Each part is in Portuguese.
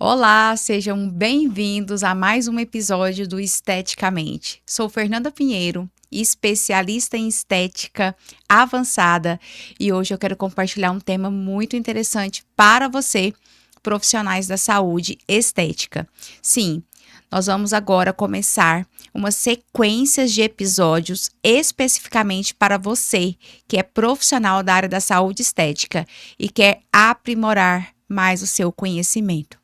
Olá, sejam bem-vindos a mais um episódio do Esteticamente. Sou Fernanda Pinheiro, especialista em estética avançada, e hoje eu quero compartilhar um tema muito interessante para você, profissionais da saúde estética. Sim, nós vamos agora começar uma sequência de episódios especificamente para você que é profissional da área da saúde estética e quer aprimorar mais o seu conhecimento.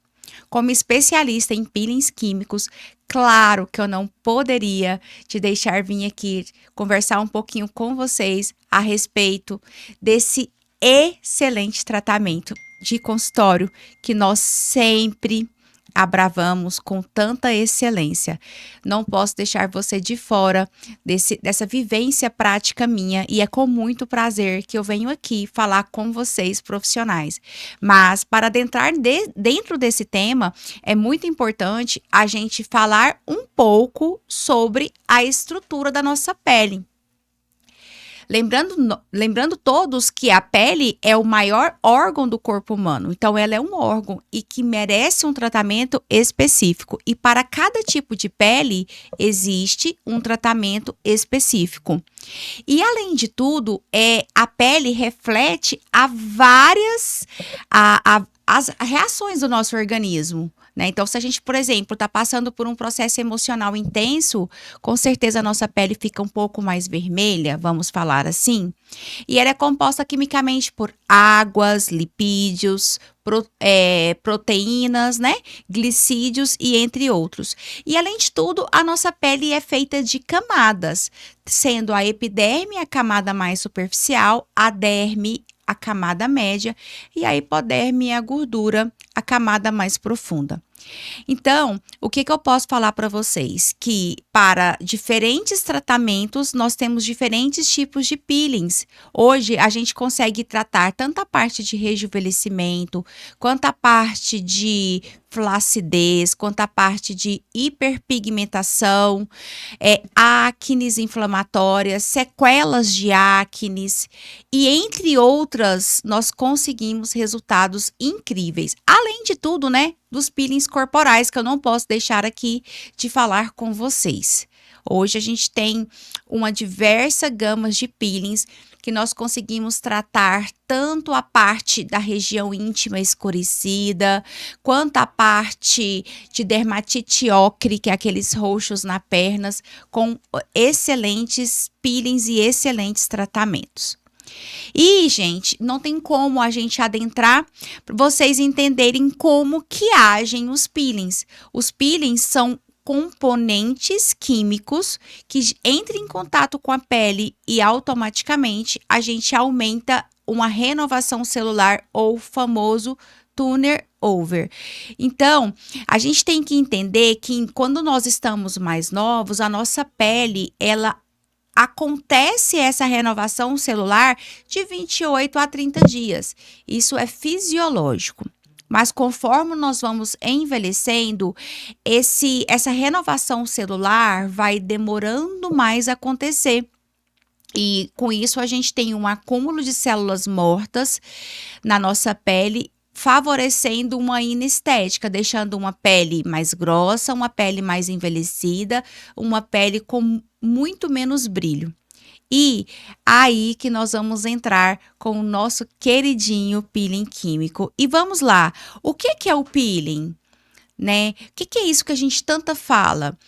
Como especialista em peelings químicos, claro que eu não poderia te deixar vir aqui conversar um pouquinho com vocês a respeito desse excelente tratamento de consultório que nós sempre abravamos com tanta excelência. Não posso deixar você de fora dessa vivência prática minha e é com muito prazer que eu venho aqui falar com vocês profissionais. Mas para adentrar dentro desse tema, é muito importante a gente falar um pouco sobre a estrutura da nossa pele. Lembrando todos que a pele é o maior órgão do corpo humano. Então, ela é um órgão e que merece um tratamento específico. E para cada tipo de pele, existe um tratamento específico. E, além de tudo, a pele reflete as reações do nosso organismo. Então, se a gente, por exemplo, está passando por um processo emocional intenso, com certeza a nossa pele fica um pouco mais vermelha, vamos falar assim. E ela é composta quimicamente por águas, lipídios, proteínas, glicídios e entre outros. E além de tudo, a nossa pele é feita de camadas, sendo a epiderme a camada mais superficial, a derme a camada média e a hipoderme a gordura, a camada mais profunda. Então, o que eu posso falar para vocês? Que para diferentes tratamentos, nós temos diferentes tipos de peelings. Hoje, a gente consegue tratar tanto a parte de rejuvenescimento, quanto a parte de flacidez, quanto a parte de hiperpigmentação, acnes inflamatórias, sequelas de acnes e entre outras, nós conseguimos resultados incríveis. Além de tudo, dos peelings corporais, que eu não posso deixar aqui de falar com vocês. Hoje a gente tem uma diversa gama de peelings que nós conseguimos tratar tanto a parte da região íntima escurecida, quanto a parte de dermatite ocre, que é aqueles roxos nas pernas, com excelentes peelings e excelentes tratamentos. E, gente, não tem como a gente adentrar para vocês entenderem como que agem os peelings. Os peelings são componentes químicos que entram em contato com a pele e automaticamente a gente aumenta uma renovação celular ou famoso turnover over. Então, a gente tem que entender que quando nós estamos mais novos, a nossa pele, ela acontece essa renovação celular de 28 a 30 dias. Isso é fisiológico. Mas conforme nós vamos envelhecendo, essa renovação celular vai demorando mais a acontecer. E com isso a gente tem um acúmulo de células mortas na nossa pele, favorecendo uma inestética, deixando uma pele mais grossa, uma pele mais envelhecida, uma pele com muito menos brilho. E aí que nós vamos entrar com o nosso queridinho peeling químico. E vamos lá, o que é o peeling? O que é isso que a gente tanto fala?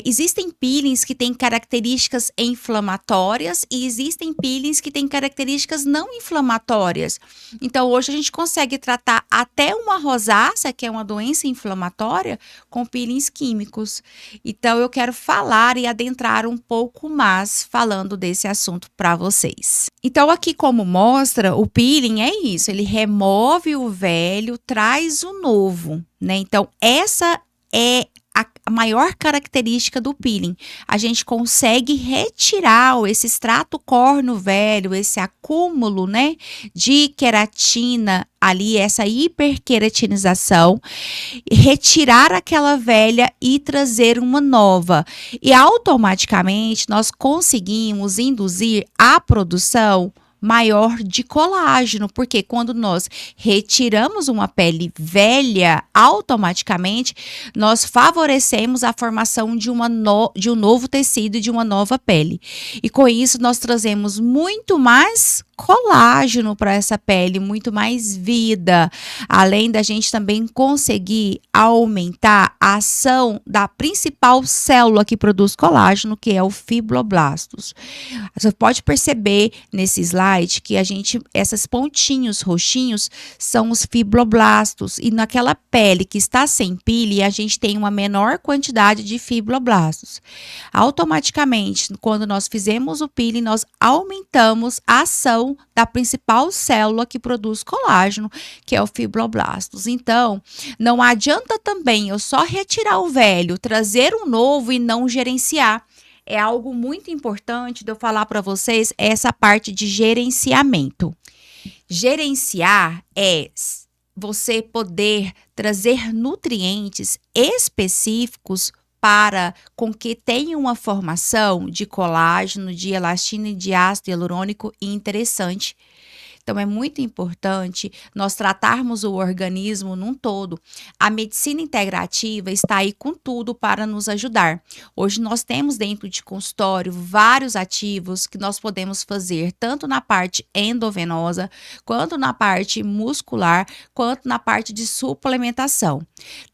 Existem peelings que têm características inflamatórias e existem peelings que têm características não inflamatórias. Então, hoje a gente consegue tratar até uma rosácea, que é uma doença inflamatória, com peelings químicos. Então, eu quero falar e adentrar um pouco mais falando desse assunto para vocês. Então, aqui como mostra, o peeling é isso, ele remove o velho, traz o novo. Então, essa é a maior característica do peeling. A gente consegue retirar esse extrato córneo velho, esse acúmulo, de queratina ali, essa hiperqueratinização, retirar aquela velha e trazer uma nova. E automaticamente nós conseguimos induzir a produção maior de colágeno, porque quando nós retiramos uma pele velha, automaticamente nós favorecemos a formação de um novo tecido e de uma nova pele. E com isso nós trazemos muito mais colágeno para essa pele, muito mais vida, além da gente também conseguir aumentar a ação da principal célula que produz colágeno, que é o fibroblastos. Você pode perceber nesse slide que esses pontinhos roxinhos são os fibroblastos, e naquela pele que está sem peeling, a gente tem uma menor quantidade de fibroblastos. Automaticamente, quando nós fizemos o peeling, nós aumentamos a ação da principal célula que produz colágeno, que é o fibroblastos. Então, não adianta também eu só retirar o velho, trazer um novo e não gerenciar. É algo muito importante de eu falar para vocês essa parte de gerenciamento. Gerenciar é você poder trazer nutrientes específicos para com que tenha uma formação de colágeno, de elastina e de ácido hialurônico interessante. Então, é muito importante nós tratarmos o organismo num todo. A medicina integrativa está aí com tudo para nos ajudar. Hoje nós temos dentro de consultório vários ativos que nós podemos fazer, tanto na parte endovenosa, quanto na parte muscular, quanto na parte de suplementação.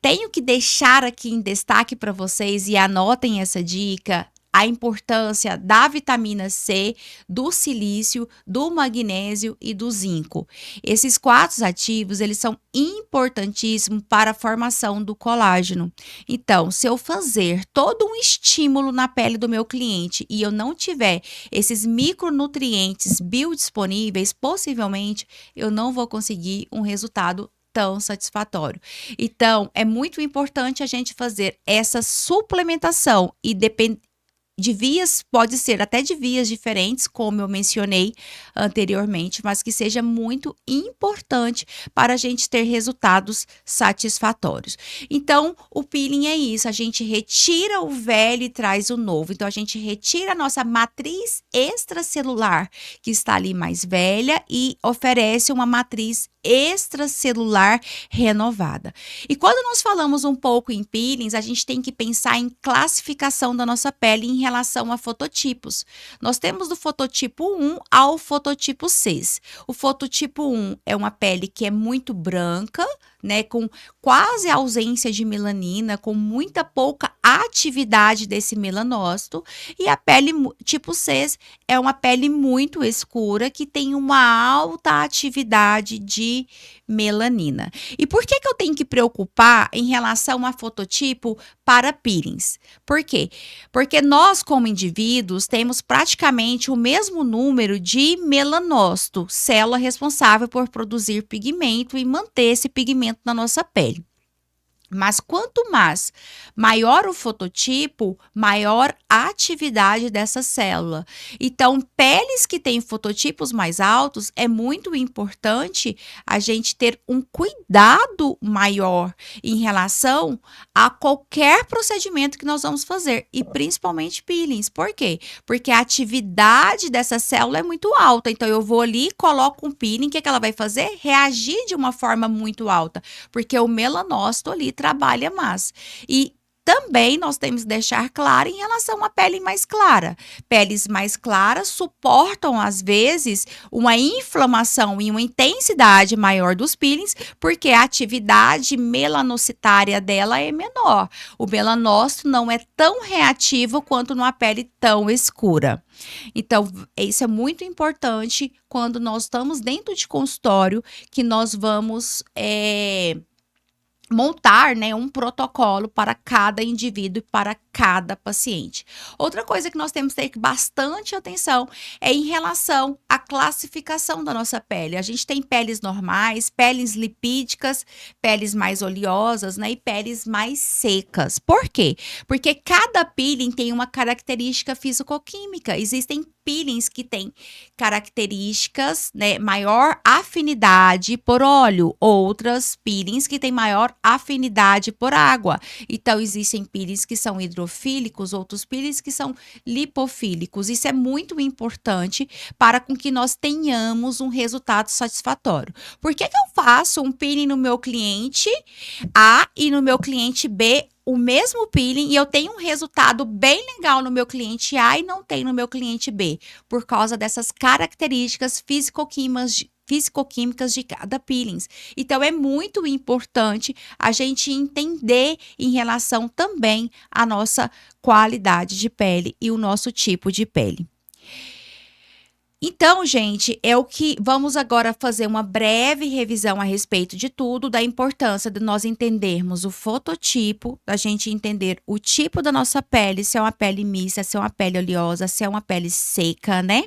Tenho que deixar aqui em destaque para vocês, e anotem essa dica, a importância da vitamina C, do silício, do magnésio e do zinco. Esses 4 ativos, eles são importantíssimos para a formação do colágeno. Então, se eu fazer todo um estímulo na pele do meu cliente e eu não tiver esses micronutrientes biodisponíveis, possivelmente eu não vou conseguir um resultado tão satisfatório. Então, é muito importante a gente fazer essa suplementação e de vias, pode ser até de vias diferentes, como eu mencionei anteriormente, mas que seja muito importante para a gente ter resultados satisfatórios. Então, o peeling é isso, a gente retira o velho e traz o novo. Então, a gente retira a nossa matriz extracelular, que está ali mais velha, e oferece uma matriz extracelular renovada. E quando nós falamos um pouco em peelings, a gente tem que pensar em classificação da nossa pele em relação a fototipos. Nós temos do fototipo 1 ao fototipo 6. O fototipo 1 é uma pele que é muito branca, né, com quase ausência de melanina, com muita pouca atividade desse melanócito, e a pele tipo 6 é uma pele muito escura que tem uma alta atividade de melanina. E por que eu tenho que preocupar em relação a fototipo para peelings? Por quê? Porque nós, como indivíduos, temos praticamente o mesmo número de melanócito, célula responsável por produzir pigmento e manter esse pigmento na nossa pele. Mas quanto mais maior o fototipo, maior a atividade dessa célula. Então, peles que têm fototipos mais altos, é muito importante a gente ter um cuidado maior em relação a qualquer procedimento que nós vamos fazer, e principalmente peelings. Por quê? Porque a atividade dessa célula é muito alta. Então, eu vou ali, coloco um peeling, o que ela vai fazer? Reagir de uma forma muito alta, porque o melanócito ali trabalha mais. E também nós temos que deixar claro em relação à pele mais clara. Peles mais claras suportam, às vezes, uma inflamação e uma intensidade maior dos peelings, porque a atividade melanocitária dela é menor. O melanócito não é tão reativo quanto numa pele tão escura. Então, isso é muito importante quando nós estamos dentro de consultório, que nós vamos montar, né, um protocolo para cada indivíduo e para cada paciente. Outra coisa que nós temos que ter bastante atenção é em relação à classificação da nossa pele. A gente tem peles normais, peles lipídicas, peles mais oleosas, né, e peles mais secas. Por quê? Porque cada peeling tem uma característica fisicoquímica. Existem peelings que têm características, né, maior afinidade por óleo, outras peelings que têm maior afinidade por água. Então, existem peelings que são hidroquímicos, hidrofílicos, outros peelings que são lipofílicos. Isso é muito importante para com que nós tenhamos um resultado satisfatório. Por que eu faço um peeling no meu cliente A e no meu cliente B, o mesmo peeling, e eu tenho um resultado bem legal no meu cliente A e não tenho no meu cliente B? Por causa dessas características físico-químicas de cada peeling. Então, é muito importante a gente entender em relação também à nossa qualidade de pele e o nosso tipo de pele. Então, gente, é o que vamos agora fazer uma breve revisão a respeito de tudo, da importância de nós entendermos o fototipo, da gente entender o tipo da nossa pele, se é uma pele mista, se é uma pele oleosa, se é uma pele seca, né?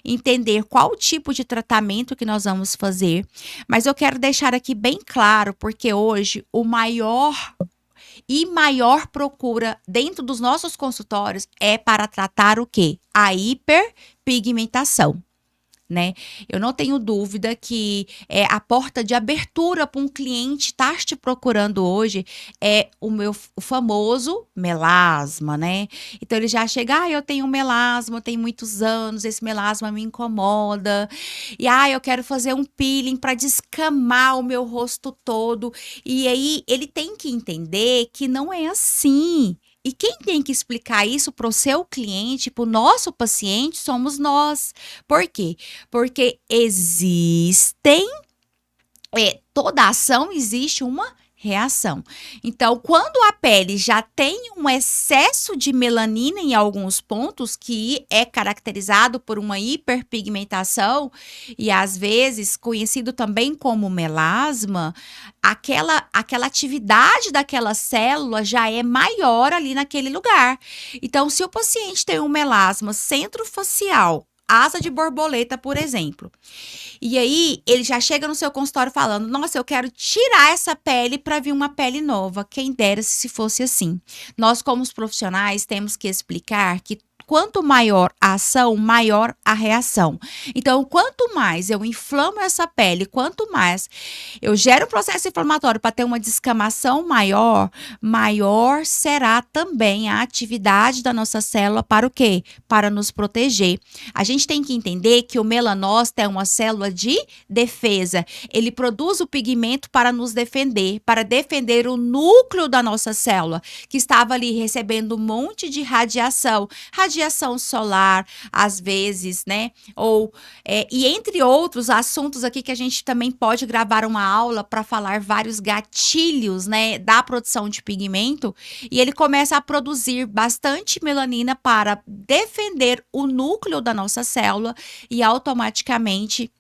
Entender qual o tipo de tratamento que nós vamos fazer. Mas eu quero deixar aqui bem claro, porque hoje o maior procura dentro dos nossos consultórios é para tratar o quê? A hiperpigmentação, né? Eu não tenho dúvida que a porta de abertura para um cliente estar te procurando hoje é o famoso melasma, né? Então ele já chega, eu tenho melasma, eu tenho muitos anos, esse melasma me incomoda, e eu quero fazer um peeling para descamar o meu rosto todo. E aí ele tem que entender que não é assim. E quem tem que explicar isso para o seu cliente, para o nosso paciente, somos nós. Por quê? Porque toda ação existe uma reação. Então, quando a pele já tem um excesso de melanina em alguns pontos, que é caracterizado por uma hiperpigmentação, e às vezes conhecido também como melasma, aquela atividade daquela célula já é maior ali naquele lugar. Então, se o paciente tem um melasma centrofacial, asa de borboleta, por exemplo, e aí ele já chega no seu consultório falando, nossa, eu quero tirar essa pele para vir uma pele nova. Quem dera se fosse assim. Nós, como os profissionais, temos que explicar que quanto maior a ação, maior a reação. Então, quanto mais eu inflamo essa pele, quanto mais eu gero um processo inflamatório para ter uma descamação maior, maior será também a atividade da nossa célula para o quê? Para nos proteger. A gente tem que entender que o melanócito é uma célula de defesa. Ele produz o pigmento para nos defender, para defender o núcleo da nossa célula, que estava ali recebendo um monte de radiação solar, às vezes, né? E entre outros assuntos aqui que a gente também pode gravar uma aula para falar vários gatilhos, né, da produção de pigmento, e ele começa a produzir bastante melanina para defender o núcleo da nossa célula e automaticamente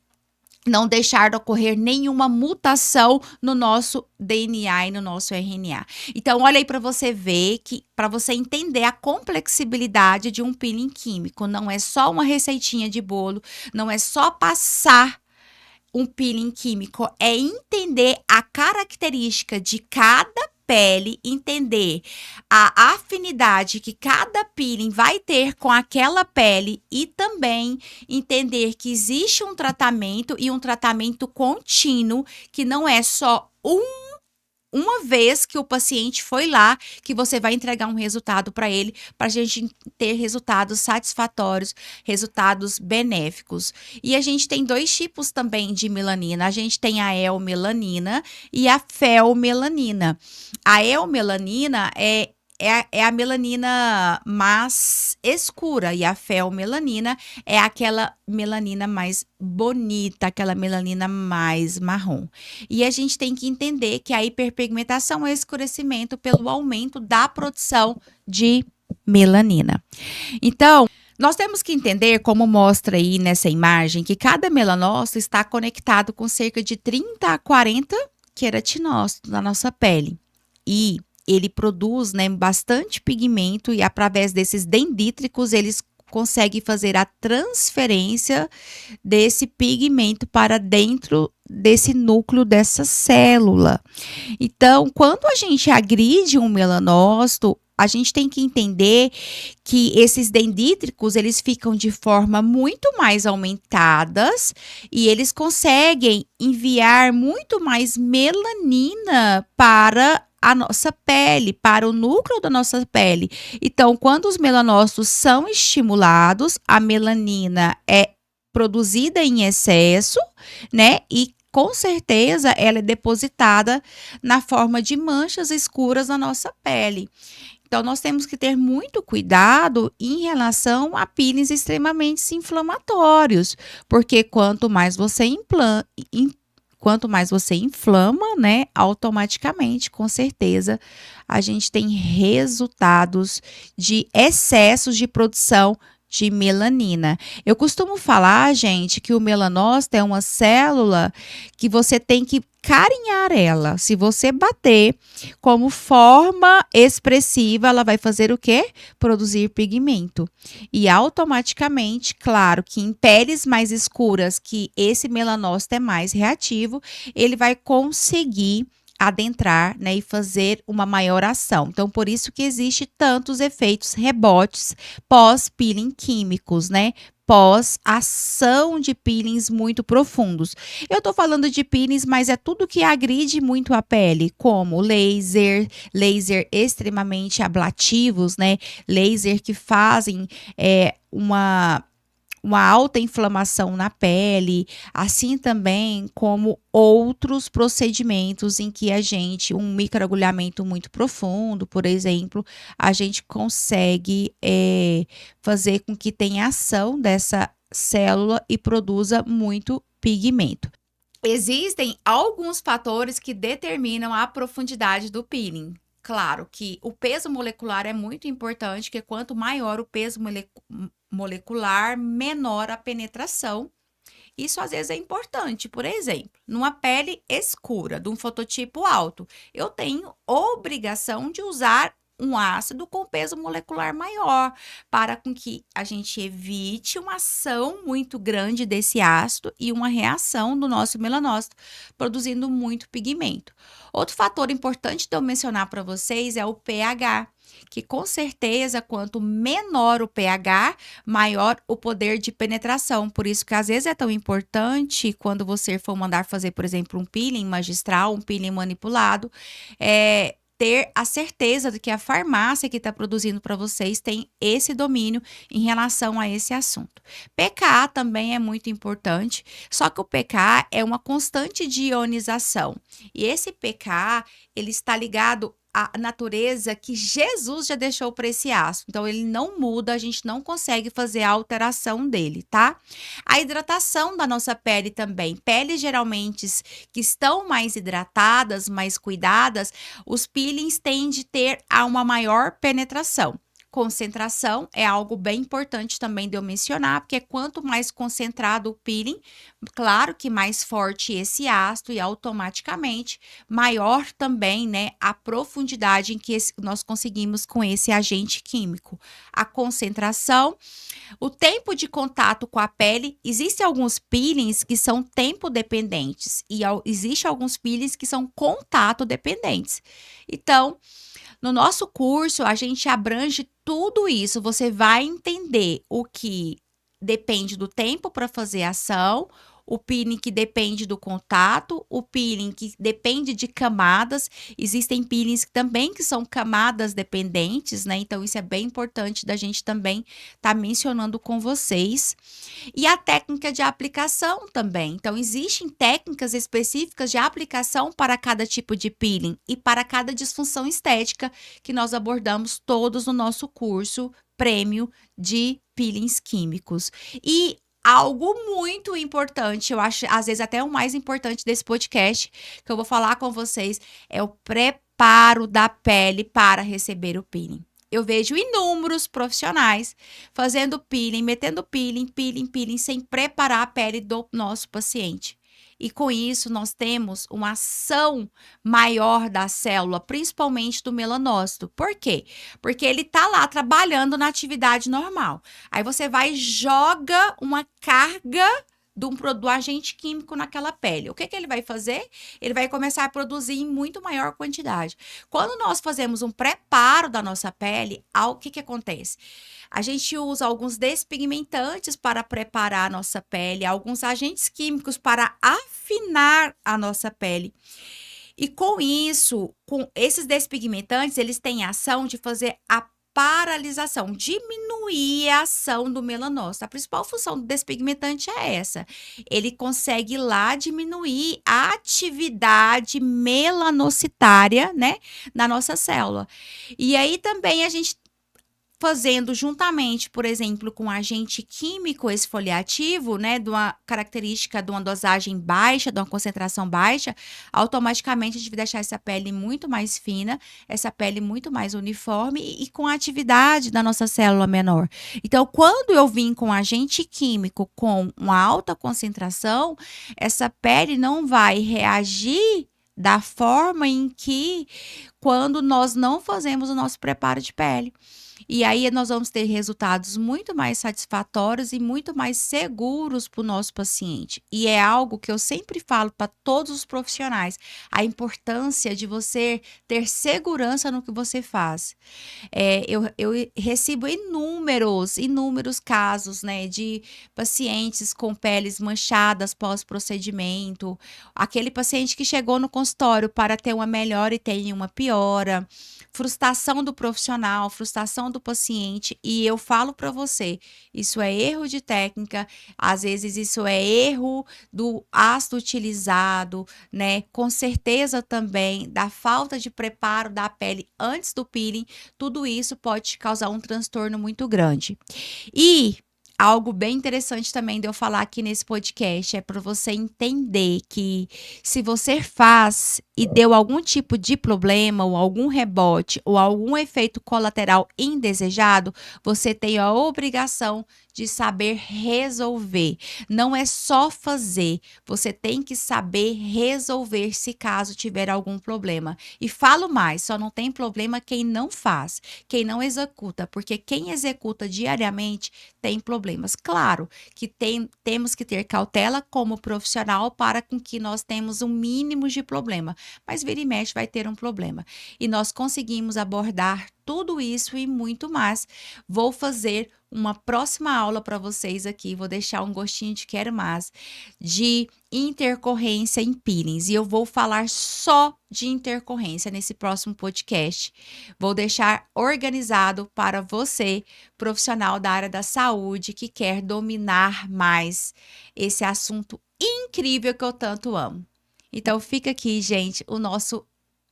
não deixar de ocorrer nenhuma mutação no nosso DNA e no nosso RNA. Então, olha aí para você ver, para você entender a complexibilidade de um peeling químico. Não é só uma receitinha de bolo, não é só passar um peeling químico, é entender a característica de cada pele, entender a afinidade que cada peeling vai ter com aquela pele e também entender que existe um tratamento e um tratamento contínuo, que não é só uma vez que o paciente foi lá, que você vai entregar um resultado para ele, para a gente ter resultados satisfatórios, resultados benéficos. E a gente tem dois tipos também de melanina. A gente tem a eumelanina e a felmelanina. A eumelanina é a melanina mais escura e a felmelanina é aquela melanina mais bonita, aquela melanina mais marrom. E a gente tem que entender que a hiperpigmentação é o escurecimento pelo aumento da produção de melanina. Então, nós temos que entender, como mostra aí nessa imagem, que cada melanócito está conectado com cerca de 30 a 40 queratinócitos na nossa pele. E ele produz, né, bastante pigmento, e através desses dendríticos eles conseguem fazer a transferência desse pigmento para dentro desse núcleo dessa célula. Então, quando a gente agride um melanócito, a gente tem que entender que esses dendríticos, eles ficam de forma muito mais aumentadas e eles conseguem enviar muito mais melanina para a nossa pele, para o núcleo da nossa pele. Então, quando os melanócitos são estimulados, a melanina é produzida em excesso, né? E com certeza ela é depositada na forma de manchas escuras na nossa pele. Então, nós temos que ter muito cuidado em relação a peelings extremamente inflamatórios, porque quanto mais você inflama, né, automaticamente, com certeza, a gente tem resultados de excessos de produção de melanina. Eu costumo falar, gente, que o melanócito é uma célula que você tem que carinhar ela. Se você bater como forma expressiva, ela vai fazer o quê? Produzir pigmento. E automaticamente, claro, que em peles mais escuras, que esse melanócito é mais reativo, ele vai conseguir adentrar, né, e fazer uma maior ação. Então, por isso que existe tantos efeitos rebotes pós-peeling químicos, né? Pós-ação de peelings muito profundos. Eu tô falando de peelings, mas é tudo que agride muito a pele, como laser extremamente ablativos, né? Laser que fazem uma alta inflamação na pele, assim também como outros procedimentos em que um microagulhamento muito profundo, por exemplo, a gente consegue fazer com que tenha ação dessa célula e produza muito pigmento. Existem alguns fatores que determinam a profundidade do peeling. Claro que o peso molecular é muito importante, porque quanto maior o peso molecular, menor a penetração. Isso às vezes é importante. Por exemplo, numa pele escura, de um fototipo alto, eu tenho obrigação de usar um ácido com peso molecular maior, para com que a gente evite uma ação muito grande desse ácido e uma reação do nosso melanócito, produzindo muito pigmento. Outro fator importante de eu mencionar para vocês é o pH, que com certeza, quanto menor o pH, maior o poder de penetração. Por isso que às vezes é tão importante quando você for mandar fazer, por exemplo, um peeling magistral, um peeling manipulado, ter a certeza de que a farmácia que está produzindo para vocês tem esse domínio em relação a esse assunto. pKa também é muito importante, só que o pKa é uma constante de ionização. E esse pKa, ele está ligado a natureza que Jesus já deixou para esse ácido. Então, ele não muda, a gente não consegue fazer a alteração dele, tá? A hidratação da nossa pele também. Peles geralmente que estão mais hidratadas, mais cuidadas, os peelings tendem a ter uma maior penetração. Concentração é algo bem importante também de eu mencionar, porque quanto mais concentrado o peeling, claro que mais forte esse ácido e automaticamente maior também, né, a profundidade em que nós conseguimos com esse agente químico. A concentração, o tempo de contato com a pele, existem alguns peelings que são tempo dependentes e existem alguns peelings que são contato dependentes. Então, no nosso curso, a gente abrange tudo isso. Você vai entender o que depende do tempo para fazer a ação, o peeling que depende do contato, o peeling que depende de camadas. Existem peelings também que são camadas dependentes, né? Então, isso é bem importante da gente também estar mencionando com vocês. E a técnica de aplicação também. Então, existem técnicas específicas de aplicação para cada tipo de peeling e para cada disfunção estética que nós abordamos todos no nosso curso prêmio de peelings químicos. E algo muito importante, eu acho, às vezes até o mais importante desse podcast, que eu vou falar com vocês, é o preparo da pele para receber o peeling. Eu vejo inúmeros profissionais fazendo peeling, metendo peeling, sem preparar a pele do nosso paciente. E com isso, nós temos uma ação maior da célula, principalmente do melanócito. Por quê? Porque ele tá lá trabalhando na atividade normal. Aí você vai e joga uma carga do agente químico naquela pele. O que ele vai fazer? Ele vai começar a produzir em muito maior quantidade. Quando nós fazemos um preparo da nossa pele, o que acontece? A gente usa alguns despigmentantes para preparar a nossa pele, alguns agentes químicos para afinar a nossa pele. E com isso, com esses despigmentantes, eles têm a ação de fazer a paralisação, diminuir a ação do melanócito. A principal função do despigmentante é essa. Ele consegue lá diminuir a atividade melanocitária, né, na nossa célula. E aí também a gente fazendo juntamente, por exemplo, com agente químico esfoliativo, né, de uma característica de uma dosagem baixa, de uma concentração baixa, automaticamente a gente vai deixar essa pele muito mais fina, essa pele muito mais uniforme e com a atividade da nossa célula menor. Então, quando eu vim com agente químico com uma alta concentração, essa pele não vai reagir da forma em que quando nós não fazemos o nosso preparo de pele. E aí nós vamos ter resultados muito mais satisfatórios e muito mais seguros para o nosso paciente. E é algo que eu sempre falo para todos os profissionais: a importância de você ter segurança no que você faz. Eu recebo inúmeros casos, né, de pacientes com peles manchadas pós-procedimento, aquele paciente que chegou no consultório para ter uma melhora e tem uma piora, frustração do profissional, frustração do paciente, e eu falo para você, isso é erro de técnica, às vezes isso é erro do ácido utilizado, né? Com certeza também da falta de preparo da pele antes do peeling, tudo isso pode te causar um transtorno muito grande. E algo bem interessante também de eu falar aqui nesse podcast é para você entender que se você faz e deu algum tipo de problema, ou algum rebote, ou algum efeito colateral indesejado, você tem a obrigação de saber resolver. Não é só fazer, você tem que saber resolver se caso tiver algum problema. E falo mais, só não tem problema quem não faz, quem não executa, porque quem executa diariamente tem problemas. Claro que temos que ter cautela como profissional para com que nós temos um mínimo de problema, mas vira e mexe vai ter um problema. E nós conseguimos abordar tudo isso e muito mais. Vou fazer uma próxima aula para vocês aqui, vou deixar um gostinho de quero mais, de intercorrência em peelings. E eu vou falar só de intercorrência nesse próximo podcast. Vou deixar organizado para você, profissional da área da saúde, que quer dominar mais esse assunto incrível que eu tanto amo. Então fica aqui, gente, o nosso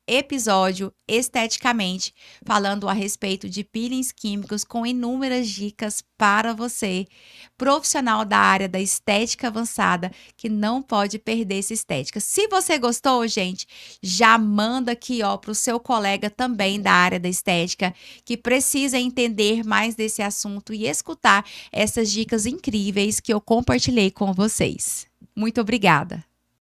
episódio esteticamente falando a respeito de peelings químicos com inúmeras dicas para você, profissional da área da estética avançada, que não pode perder essa estética. Se você gostou, gente, já manda aqui, ó, para o seu colega também da área da estética, que precisa entender mais desse assunto e escutar essas dicas incríveis que eu compartilhei com vocês. Muito obrigada!